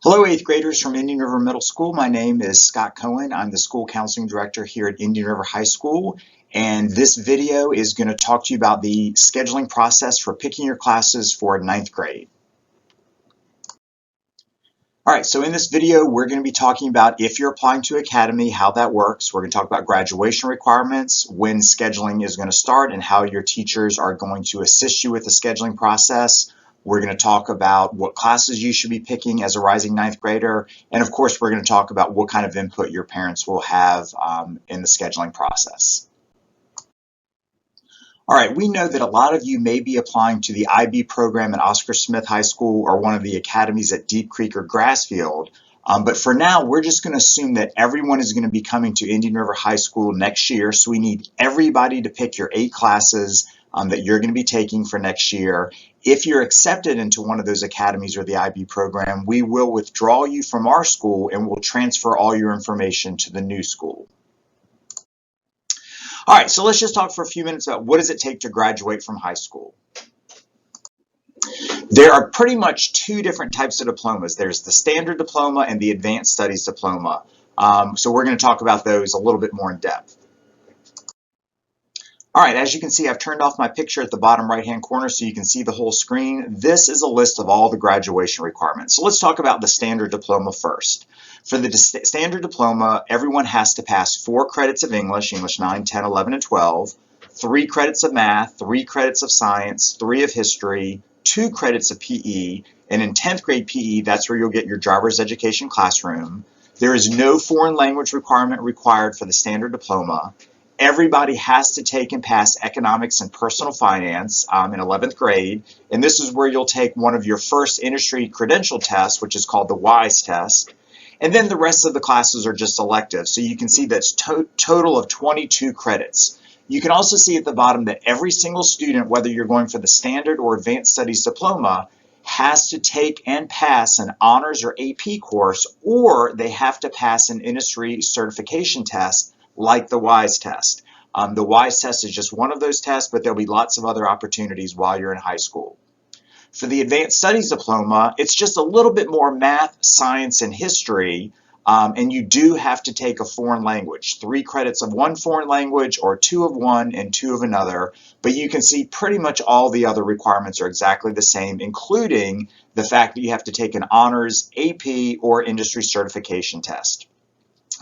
Hello, 8th graders from Indian River Middle School. My name is Scott Cohen. I'm the school counseling director here at Indian River High School. And this video is going to talk to you about the scheduling process for picking your classes for 9th grade. All right, so in this video, we're going to be talking about if you're applying to Academy, how that works. We're going to talk about graduation requirements, when scheduling is going to start, and how your teachers are going to assist you with the scheduling process. We're going to talk about what classes you should be picking as a rising 9th grader. And of course, we're going to talk about what kind of input your parents will have in the scheduling process. All right, we know that a lot of you may be applying to the IB program at Oscar Smith High School or one of the academies at Deep Creek or Grassfield. But for now, we're just going to assume that everyone is going to be coming to Indian River High School next year. So we need everybody to pick your 8 classes that you're going to be taking for next year. If you're accepted into one of those academies or the IB program, we will withdraw you from our school and we'll transfer all your information to the new school. All right, so let's just talk for a few minutes about what does it take to graduate from high school. There are pretty much 2 different types of diplomas. There's the standard diploma and the advanced studies diploma. So we're going to talk about those a little bit more in depth. All right, as you can see, I've turned off my picture at the bottom right-hand corner so you can see the whole screen. This is a list of all the graduation requirements. So let's talk about the standard diploma first. For the standard diploma, everyone has to pass 4 credits of English, English 9, 10, 11, and 12, 3 credits of math, 3 credits of science, 3 of history, 2 credits of PE, and in 10th grade PE, that's where you'll get your driver's education classroom. There is no foreign language requirement required for the standard diploma. Everybody has to take and pass economics and personal finance in 11th grade, and this is where you'll take one of your first industry credential tests, which is called the WISE test, and then the rest of the classes are just elective. So you can see that's total of 22 credits. You can also see at the bottom that every single student, whether you're going for the standard or advanced studies diploma, has to take and pass an honors or AP course, or they have to pass an industry certification test like the WISE test. The WISE test is just one of those tests, but there'll be lots of other opportunities while you're in high school. For the advanced studies diploma, it's just a little bit more math, science, and history, and you do have to take a foreign language, 3 credits of one foreign language or 2 of one and 2 of another, but you can see pretty much all the other requirements are exactly the same, including the fact that you have to take an honors, AP, or industry certification test.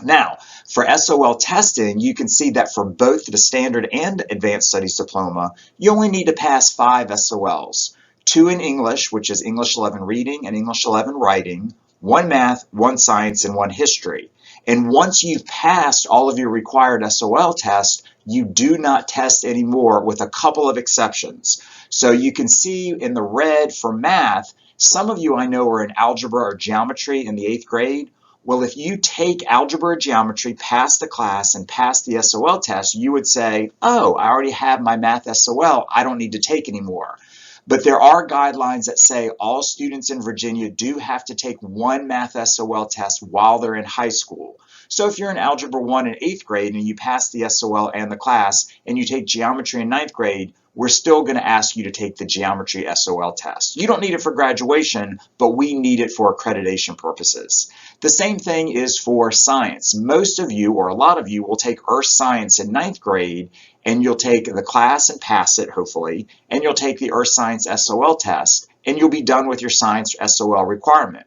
Now, for SOL testing, you can see that for both the standard and advanced studies diploma, you only need to pass 5 SOLs. 2 in English, which is English 11 reading and English 11 writing, 1 math, 1 science, and 1 history. And once you've passed all of your required SOL tests, you do not test anymore with a couple of exceptions. So you can see in the red for math, some of you I know are in algebra or geometry in the 8th grade. Well, if you take algebra or geometry, pass the class, and pass the SOL test, you would say, oh, I already have my math SOL, I don't need to take anymore. But there are guidelines that say all students in Virginia do have to take 1 math SOL test while they're in high school. So if you're in Algebra 1 in 8th grade and you pass the SOL and the class, and you take geometry in 9th grade, we're still going to ask you to take the geometry SOL test. You don't need it for graduation, but we need it for accreditation purposes. The same thing is for science. Most of you, or a lot of you, will take Earth Science in 9th grade, and you'll take the class and pass it, hopefully, and you'll take the Earth Science SOL test, and you'll be done with your science SOL requirement.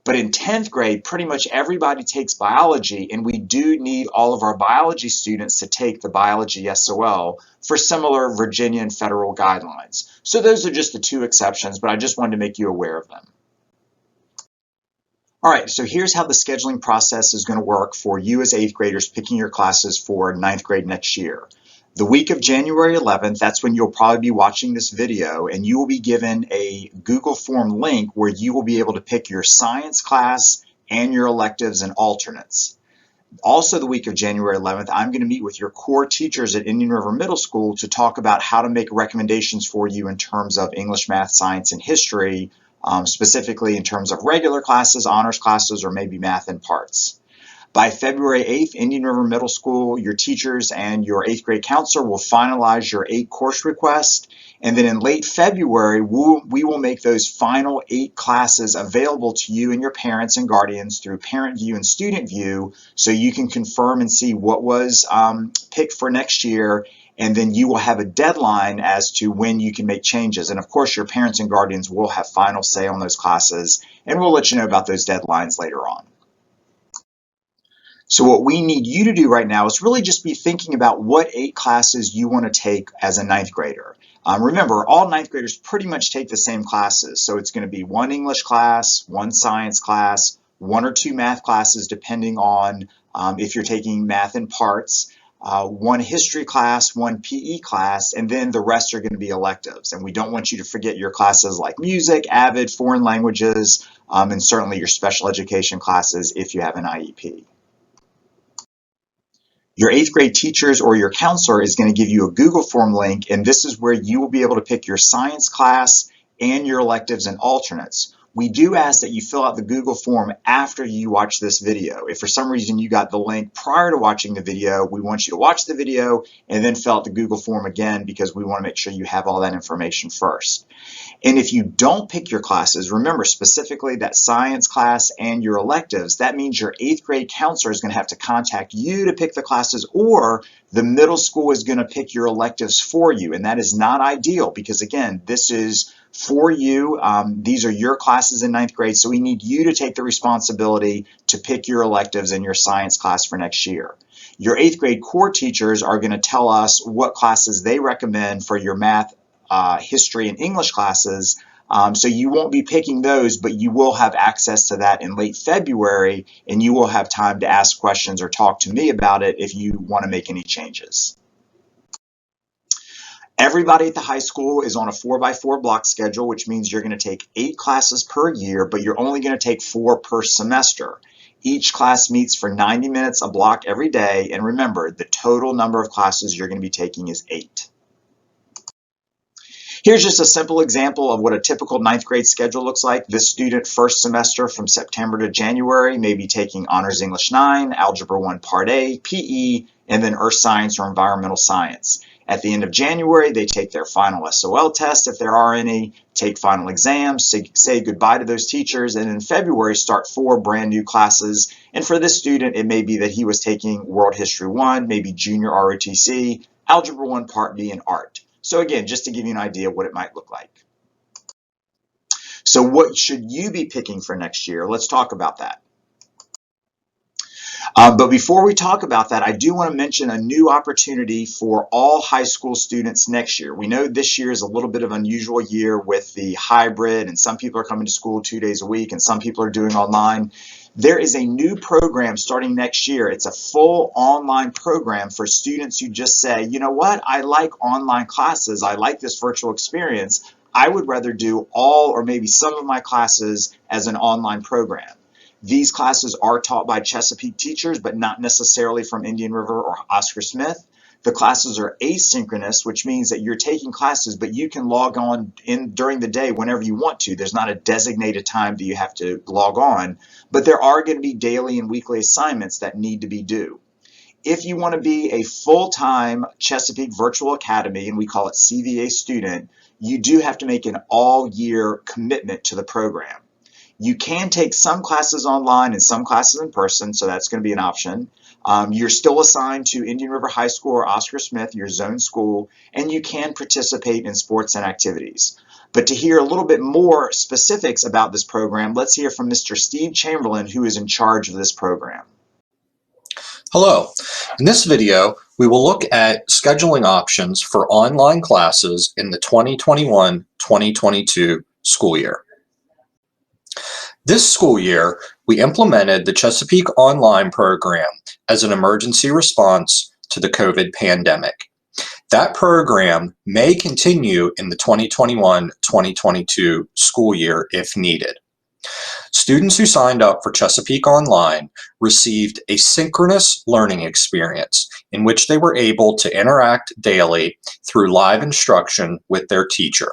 But in 10th grade, pretty much everybody takes biology, and we do need all of our biology students to take the biology SOL for similar Virginia and federal guidelines. So those are just the 2 exceptions, but I just wanted to make you aware of them. All right, so here's how the scheduling process is going to work for you as 8th graders picking your classes for 9th grade next year. The week of January 11th, that's when you'll probably be watching this video, and you will be given a Google form link where you will be able to pick your science class and your electives and alternates. Also the week of January 11th, I'm going to meet with your core teachers at Indian River Middle School to talk about how to make recommendations for you in terms of English, math, science, and history, specifically in terms of regular classes, honors classes, or maybe math and parts. By February 8th, Indian River Middle School, your teachers and your 8th grade counselor will finalize your 8 course requests. And then in late February, we will make those final 8 classes available to you and your parents and guardians through Parent View and Student View, so you can confirm and see what was picked for next year. And then you will have a deadline as to when you can make changes. And of course, your parents and guardians will have final say on those classes, and we'll let you know about those deadlines later on. So what we need you to do right now is really just be thinking about what 8 classes you want to take as a 9th grader. Remember, all 9th graders pretty much take the same classes. So it's going to be 1 English class, 1 science class, 1 or 2 math classes, depending on if you're taking math in parts, 1 history class, 1 PE class, and then the rest are going to be electives. And we don't want you to forget your classes like music, AVID, foreign languages, and certainly your special education classes if you have an IEP. Your 8th grade teachers or your counselor is going to give you a Google form link, and this is where you will be able to pick your science class and your electives and alternates. We do ask that you fill out the Google form after you watch this video. If for some reason you got the link prior to watching the video, we want you to watch the video and then fill out the Google form again, because we want to make sure you have all that information first. And if you don't pick your classes, remember specifically that science class and your electives, that means your 8th grade counselor is going to have to contact you to pick the classes, or the middle school is going to pick your electives for you. And that is not ideal, because again, this is for you. These are your classes in 9th grade, so we need you to take the responsibility to pick your electives in your science class for next year. Your 8th grade core teachers are going to tell us what classes they recommend for your math, history, and English classes. So you won't be picking those, but you will have access to that in late February, and you will have time to ask questions or talk to me about it if you want to make any changes. Everybody at the high school is on a 4x4 block schedule, which means you're going to take 8 classes per year, but you're only going to take 4 per semester. Each class meets for 90 minutes a block every day, and remember, the total number of classes you're going to be taking is 8. Here's just a simple example of what a typical 9th grade schedule looks like. This student first semester from September to January may be taking Honors English 9, Algebra 1 Part A, PE, and then Earth Science or Environmental Science. At the end of January, they take their final SOL test, if there are any, take final exams, say goodbye to those teachers, and in February start 4 brand new classes. And for this student, it may be that he was taking World History 1, maybe Junior ROTC, Algebra 1 Part B, and Art. So again, just to give you an idea of what it might look like. So what should you be picking for next year? Let's talk about that. But before we talk about that, I do want to mention a new opportunity for all high school students next year. We know this year is a little bit of an unusual year with the hybrid, and some people are coming to school 2 days a week and some people are doing online. There is a new program starting next year. It's a full online program for students who just say, you know what, I like online classes, I like this virtual experience, I would rather do all or maybe some of my classes as an online program. These classes are taught by Chesapeake teachers, but not necessarily from Indian River or Oscar Smith. The classes are asynchronous, which means that you're taking classes, but you can log on in during the day whenever you want to. There's not a designated time that you have to log on, but there are going to be daily and weekly assignments that need to be due. If you want to be a full-time Chesapeake Virtual Academy, and we call it CVA student, you do have to make an all-year commitment to the program. You can take some classes online and some classes in person, so that's going to be an option. You're still assigned to Indian River High School or Oscar Smith, your zone school, and you can participate in sports and activities. But to hear a little bit more specifics about this program, let's hear from Mr. Steve Chamberlain, who is in charge of this program. Hello. In this video, we will look at scheduling options for online classes in the 2021-2022 school year. This school year, we implemented the Chesapeake Online program as an emergency response to the COVID pandemic. That program may continue in the 2021-2022 school year if needed. Students who signed up for Chesapeake Online received a synchronous learning experience in which they were able to interact daily through live instruction with their teacher.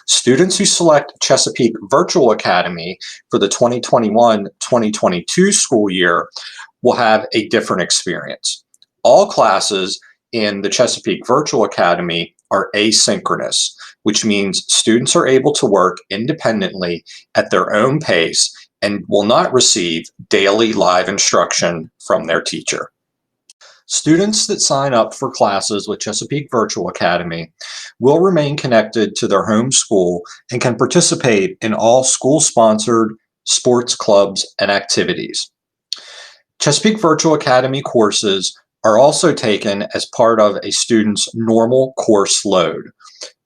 Students who select Chesapeake Virtual Academy for the 2021-2022 school year will have a different experience. All classes in the Chesapeake Virtual Academy are asynchronous, which means students are able to work independently at their own pace and will not receive daily live instruction from their teacher. Students that sign up for classes with Chesapeake Virtual Academy will remain connected to their home school and can participate in all school-sponsored sports clubs and activities. Chesapeake Virtual Academy courses are also taken as part of a student's normal course load.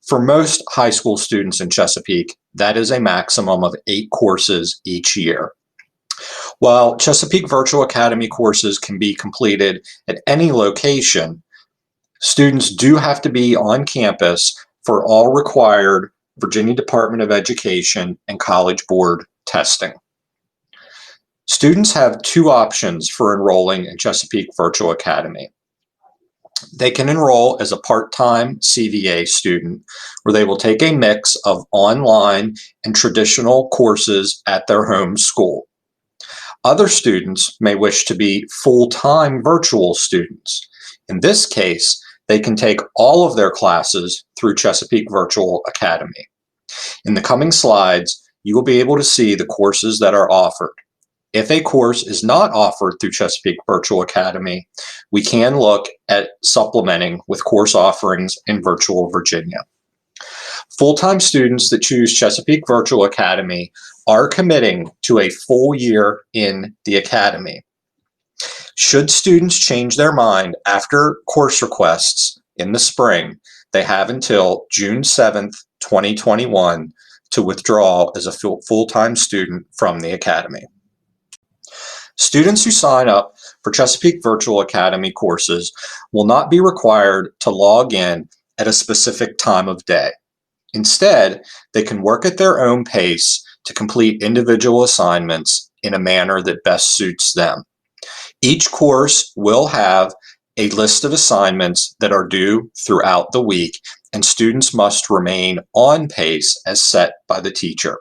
For most high school students in Chesapeake, that is a maximum of 8 courses each year. While Chesapeake Virtual Academy courses can be completed at any location, students do have to be on campus for all required Virginia Department of Education and College Board testing. Students have 2 options for enrolling in Chesapeake Virtual Academy. They can enroll as a part-time CVA student, where they will take a mix of online and traditional courses at their home school. Other students may wish to be full-time virtual students. In this case, they can take all of their classes through Chesapeake Virtual Academy. In the coming slides, you will be able to see the courses that are offered. If a course is not offered through Chesapeake Virtual Academy, we can look at supplementing with course offerings in virtual Virginia. Full-time students that choose Chesapeake Virtual Academy are committing to a full year in the academy. Should students change their mind after course requests in the spring, they have until June 7th, 2021 to withdraw as a full-time student from the academy. Students who sign up for Chesapeake Virtual Academy courses will not be required to log in at a specific time of day. Instead, they can work at their own pace to complete individual assignments in a manner that best suits them. Each course will have a list of assignments that are due throughout the week, and students must remain on pace as set by the teacher.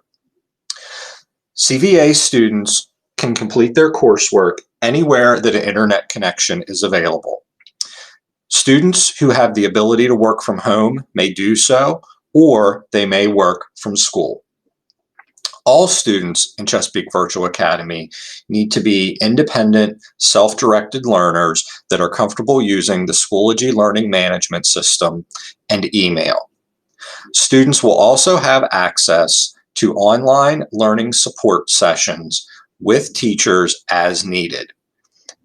CVA students can complete their coursework anywhere that an internet connection is available. Students who have the ability to work from home may do so, or they may work from school. All students in Chesapeake Virtual Academy need to be independent, self-directed learners that are comfortable using the Schoology Learning Management System and email. Students will also have access to online learning support sessions with teachers as needed.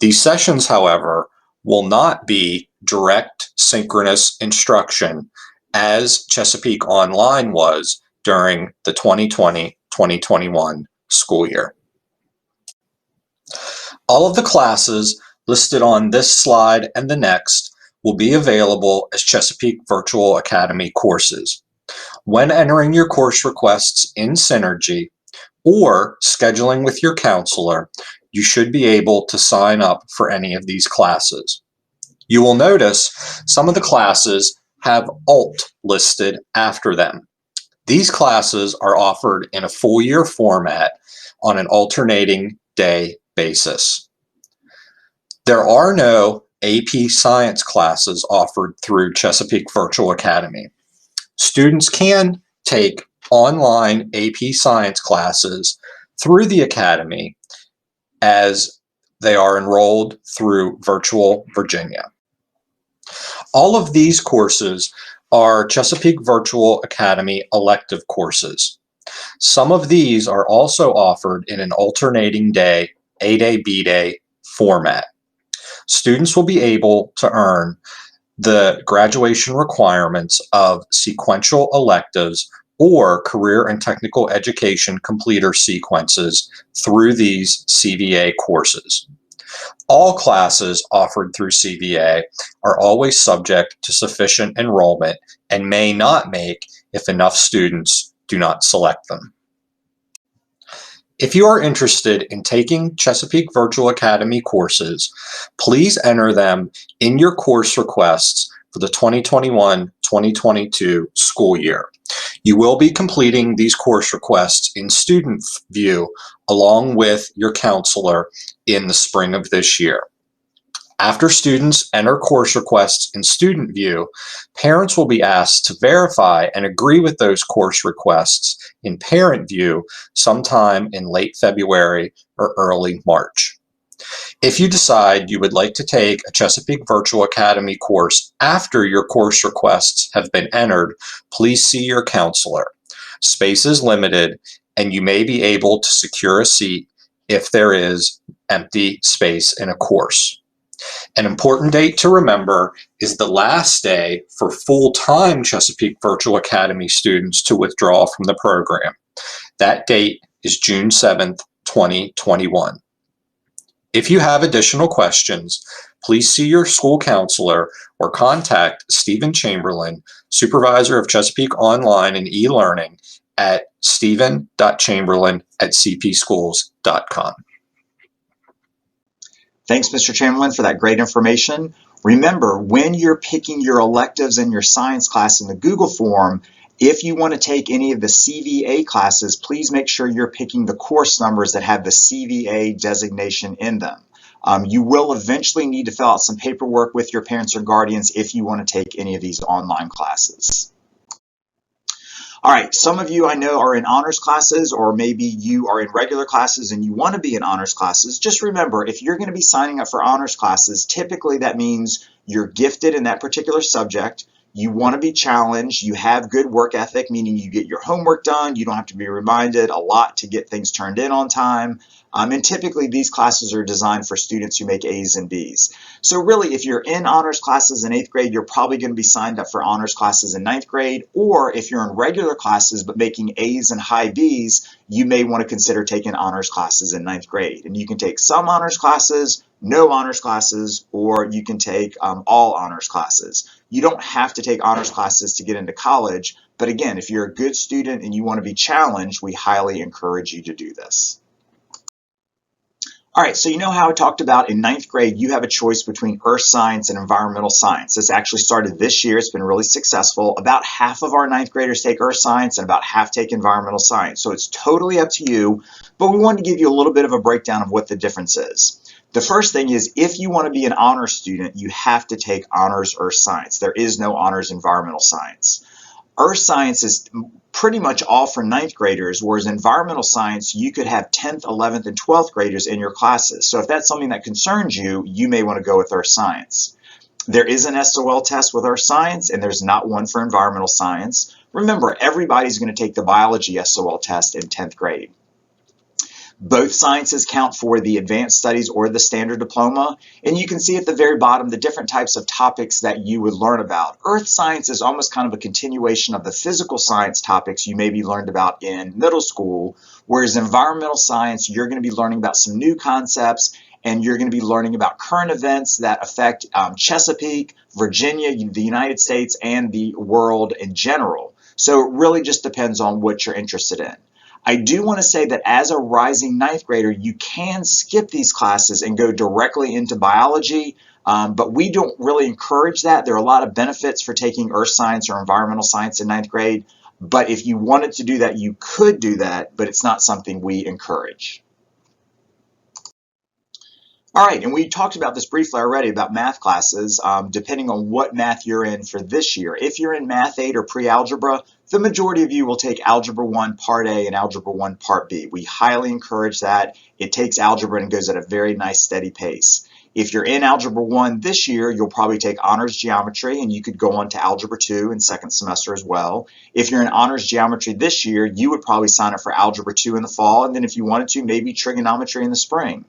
These sessions, however, will not be direct synchronous instruction as Chesapeake Online was during the 2020-2021 school year. All of the classes listed on this slide and the next will be available as Chesapeake Virtual Academy courses. When entering your course requests in Synergy or scheduling with your counselor, you should be able to sign up for any of these classes. You will notice some of the classes have ALT listed after them. These classes are offered in a full year format on an alternating day basis. There are no AP Science classes offered through Chesapeake Virtual Academy. Students can take online AP Science classes through the Academy as they are enrolled through Virtual Virginia. All of these courses are Chesapeake Virtual Academy elective courses. Some of these are also offered in an alternating day, A-Day, B-Day format. Students will be able to earn the graduation requirements of sequential electives or career and technical education completer sequences through these CVA courses. All classes offered through CVA are always subject to sufficient enrollment and may not make if enough students do not select them. If you are interested in taking Chesapeake Virtual Academy courses, please enter them in your course requests for the 2021-2022 school year. You will be completing these course requests in Student View along with your counselor in the spring of this year. After students enter course requests in Student View, parents will be asked to verify and agree with those course requests in Parent View sometime in late February or early March. If you decide you would like to take a Chesapeake Virtual Academy course after your course requests have been entered, please see your counselor. Space is limited, and you may be able to secure a seat if there is empty space in a course. An important date to remember is the last day for full-time Chesapeake Virtual Academy students to withdraw from the program. That date is June 7th, 2021. If you have additional questions, please see your school counselor or contact Stephen Chamberlain, Supervisor of Chesapeake Online and E-Learning, at stephen.chamberlain@cpschools.com. Thanks, Mr. Chamberlain, for that great information. Remember, when you're picking your electives in your science class in the Google form, if you want to take any of the CVA classes, please make sure you're picking the course numbers that have the CVA designation in them. You will eventually need to fill out some paperwork with your parents or guardians if you want to take any of these online classes. All right, some of you I know are in honors classes, or maybe you are in regular classes and you want to be in honors classes. Just remember, if you're going to be signing up for honors classes, typically that means you're gifted in that particular subject, you want to be challenged, you have good work ethic, meaning you get your homework done, you don't have to be reminded a lot to get things turned in on time. And typically these classes are designed for students who make A's and B's. So really, if you're in honors classes in 8th grade, you're probably going to be signed up for honors classes in 9th grade. Or if you're in regular classes but making A's and high B's, you may want to consider taking honors classes in 9th grade. And you can take some honors classes, no honors classes, or you can take all honors classes. You don't have to take honors classes to get into college. But again, if you're a good student and you want to be challenged, we highly encourage you to do this. All right, so you know how I talked about in 9th grade, you have a choice between earth science and environmental science. This actually started this year. It's been really successful. About half of our 9th graders take earth science and about half take environmental science. So it's totally up to you, but we wanted to give you a little bit of a breakdown of what the difference is. The first thing is, if you want to be an honors student, you have to take honors earth science. There is no honors environmental science. Earth science is pretty much all for 9th graders, whereas environmental science, you could have 10th, 11th, and 12th graders in your classes. So if that's something that concerns you, you may want to go with earth science. There is an SOL test with earth science, and there's not one for environmental science. Remember, everybody's going to take the biology SOL test in 10th grade. Both sciences count for the advanced studies or the standard diploma, and you can see at the very bottom the different types of topics that you would learn about. Earth science is almost kind of a continuation of the physical science topics you maybe learned about in middle school, whereas environmental science, you're going to be learning about some new concepts, and you're going to be learning about current events that affect Chesapeake, Virginia, the United States, and the world in general. So it really just depends on what you're interested in. I do want to say that as a rising 9th grader, you can skip these classes and go directly into biology, but we don't really encourage that. There are a lot of benefits for taking earth science or environmental science in 9th grade, but if you wanted to do that, you could do that, but it's not something we encourage. All right, and we talked about this briefly already about math classes, depending on what math you're in for this year. If you're in Math 8 or pre-algebra, the majority of you will take Algebra 1 Part A and Algebra 1 Part B. We highly encourage that. It takes algebra and goes at a very nice steady pace. If you're in Algebra 1 this year, you'll probably take Honors Geometry, and you could go on to Algebra 2 in second semester as well. If you're in Honors Geometry this year, you would probably sign up for Algebra 2 in the fall, and then if you wanted to, maybe Trigonometry in the spring.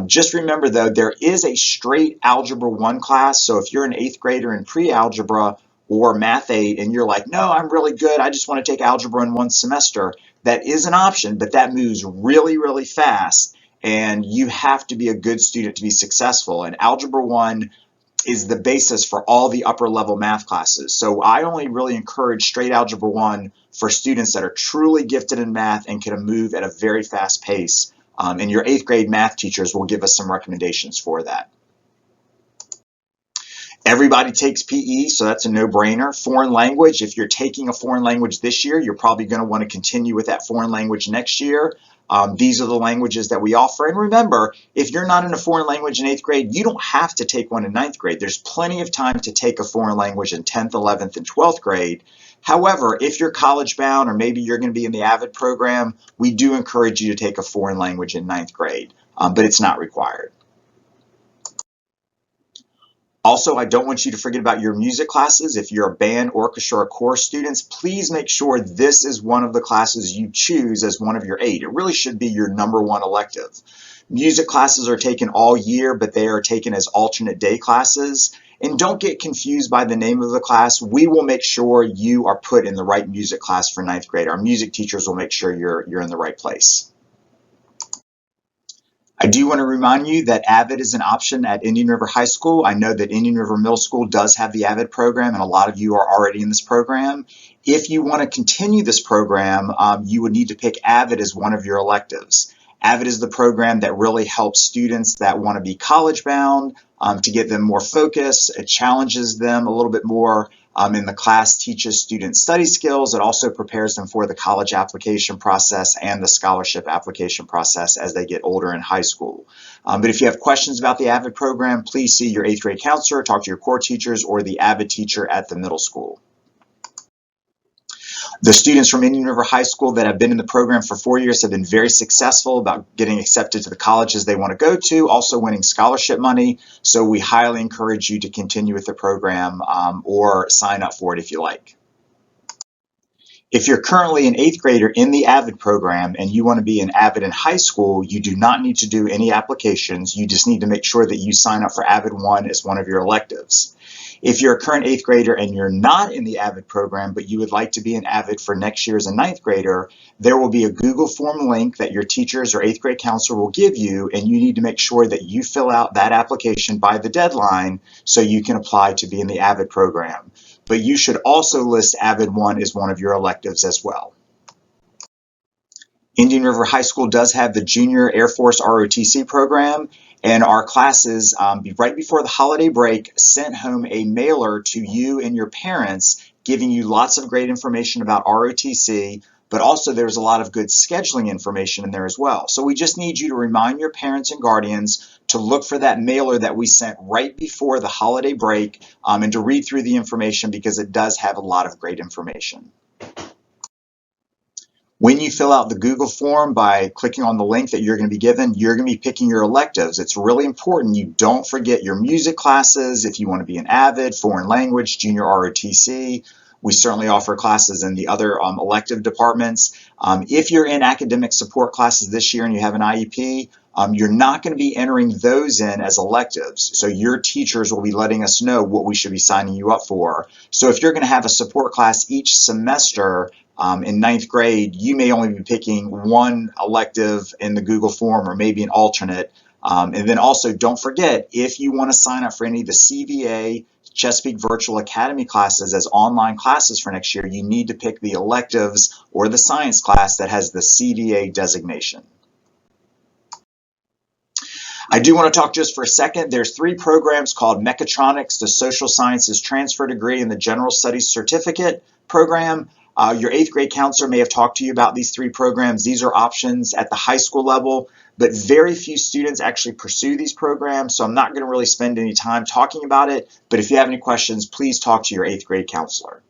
Just remember, though, there is a straight Algebra 1 class, so if you're an 8th grader in pre-algebra or Math 8 and you're like, no, I'm really good, I just want to take algebra in one semester, that is an option, but that moves really, really fast, and you have to be a good student to be successful. And Algebra 1 is the basis for all the upper level math classes. So I only really encourage straight Algebra 1 for students that are truly gifted in math and can move at a very fast pace. And your 8th grade math teachers will give us some recommendations for that. Everybody takes PE, so that's a no-brainer. Foreign language, if you're taking a foreign language this year, you're probably going to want to continue with that foreign language next year. These are the languages that we offer. And remember, if you're not in a foreign language in 8th grade, you don't have to take one in 9th grade. There's plenty of time to take a foreign language in 10th, 11th, and 12th grade. However, if you're college bound or maybe you're going to be in the AVID program, we do encourage you to take a foreign language in 9th grade, but it's not required. Also, I don't want you to forget about your music classes. If you're a band, orchestra, or chorus students, please make sure this is one of the classes you choose as one of your 8. It really should be your #1 elective. Music classes are taken all year, but they are taken as alternate day classes. And don't get confused by the name of the class. We will make sure you are put in the right music class for 9th grade. Our music teachers will make sure you're in the right place. I do want to remind you that AVID is an option at Indian River High School. I know that Indian River Middle School does have the AVID program, and a lot of you are already in this program. If you want to continue this program, you would need to pick AVID as one of your electives. AVID is the program that really helps students that want to be college bound to get them more focused. It challenges them a little bit more in the class, teaches student study skills. It also prepares them for the college application process and the scholarship application process as they get older in high school. But if you have questions about the AVID program, please see your 8th grade counselor, talk to your core teachers, or the AVID teacher at the middle school. The students from Indian River High School that have been in the program for 4 years have been very successful about getting accepted to the colleges they want to go to, also winning scholarship money. So we highly encourage you to continue with the program or sign up for it if you like. If you're currently an 8th grader in the AVID program and you want to be an AVID in high school, you do not need to do any applications. You just need to make sure that you sign up for AVID 1 as one of your electives. If you're a current 8th grader and you're not in the AVID program, but you would like to be an AVID for next year as a 9th grader, there will be a Google form link that your teachers or 8th grade counselor will give you, and you need to make sure that you fill out that application by the deadline so you can apply to be in the AVID program. But you should also list AVID 1 as one of your electives as well. Indian River High School does have the Junior Air Force ROTC program, and our classes, right before the holiday break, sent home a mailer to you and your parents giving you lots of great information about ROTC, but also there's a lot of good scheduling information in there as well. So we just need you to remind your parents and guardians to look for that mailer that we sent right before the holiday break and to read through the information because it does have a lot of great information. When you fill out the Google form by clicking on the link that you're going to be given, you're going to be picking your electives. It's really important you don't forget your music classes if you want to be an AVID, foreign language, junior ROTC. We certainly offer classes in the other elective departments. If you're in academic support classes this year and you have an IEP, you're not going to be entering those in as electives. So your teachers will be letting us know what we should be signing you up for. So if you're going to have a support class each semester, in 9th grade, you may only be picking one elective in the Google form or maybe an alternate. And then also don't forget, if you want to sign up for any of the CVA Chesapeake Virtual Academy classes as online classes for next year, you need to pick the electives or the science class that has the CVA designation. I do want to talk just for a second. There's 3 programs called Mechatronics, the Social Sciences Transfer Degree, and the General Studies Certificate program. Your 8th grade counselor may have talked to you about these 3 programs. These are options at the high school level, but very few students actually pursue these programs, so I'm not going to really spend any time talking about it, but if you have any questions, please talk to your 8th grade counselor.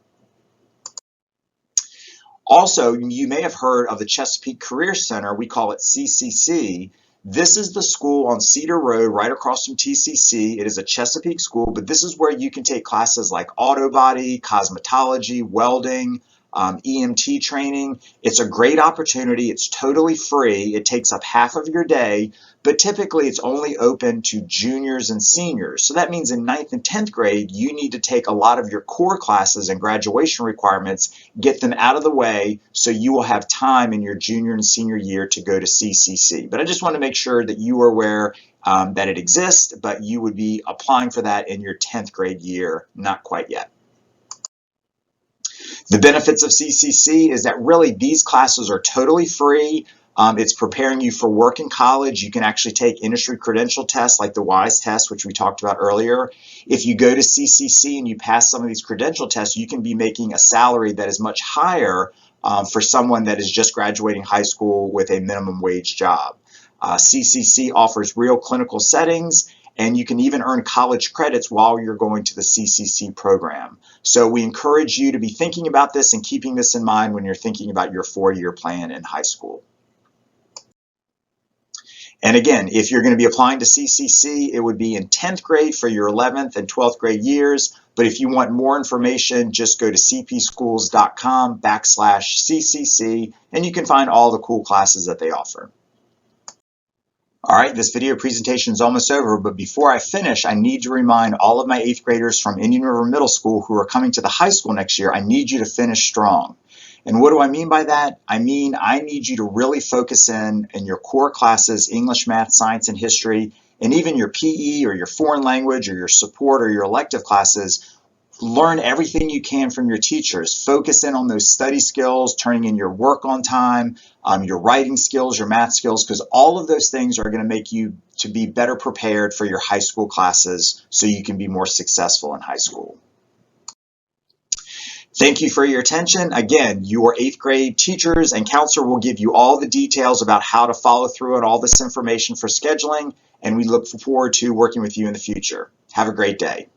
Also, you may have heard of the Chesapeake Career Center. We call it CCC. This is the school on Cedar Road right across from TCC. It is a Chesapeake school, but this is where you can take classes like auto body, cosmetology, welding, EMT training. It's a great opportunity. It's totally free. It takes up half of your day, but typically it's only open to juniors and seniors. So that means in 9th and 10th grade, you need to take a lot of your core classes and graduation requirements, get them out of the way so you will have time in your junior and senior year to go to CCC. But I just want to make sure that you are aware that it exists, but you would be applying for that in your 10th grade year, not quite yet. The benefits of CCC is that really these classes are totally free. It's preparing you for work in college. You can actually take industry credential tests like the WISE test, which we talked about earlier. If you go to CCC and you pass some of these credential tests, you can be making a salary that is much higher for someone that is just graduating high school with a minimum wage job. CCC offers real clinical settings, and you can even earn college credits while you're going to the CCC program. So we encourage you to be thinking about this and keeping this in mind when you're thinking about your 4-year plan in high school. And again, if you're going to be applying to CCC, it would be in 10th grade for your 11th and 12th grade years. But if you want more information, just go to cpschools.com/CCC, and you can find all the cool classes that they offer. All right, this video presentation is almost over, but before I finish, I need to remind all of my 8th graders from Indian River Middle School who are coming to the high school next year, I need you to finish strong. And what do I mean by that? I mean, I need you to really focus in your core classes, English, math, science, and history, and even your PE or your foreign language or your support or your elective classes. Learn everything you can from your teachers. Focus in on those study skills, turning in your work on time, your writing skills, your math skills, because all of those things are going to make you to be better prepared for your high school classes so you can be more successful in high school. Thank you for your attention. Again, your 8th grade teachers and counselor will give you all the details about how to follow through on all this information for scheduling, and we look forward to working with you in the future. Have a great day.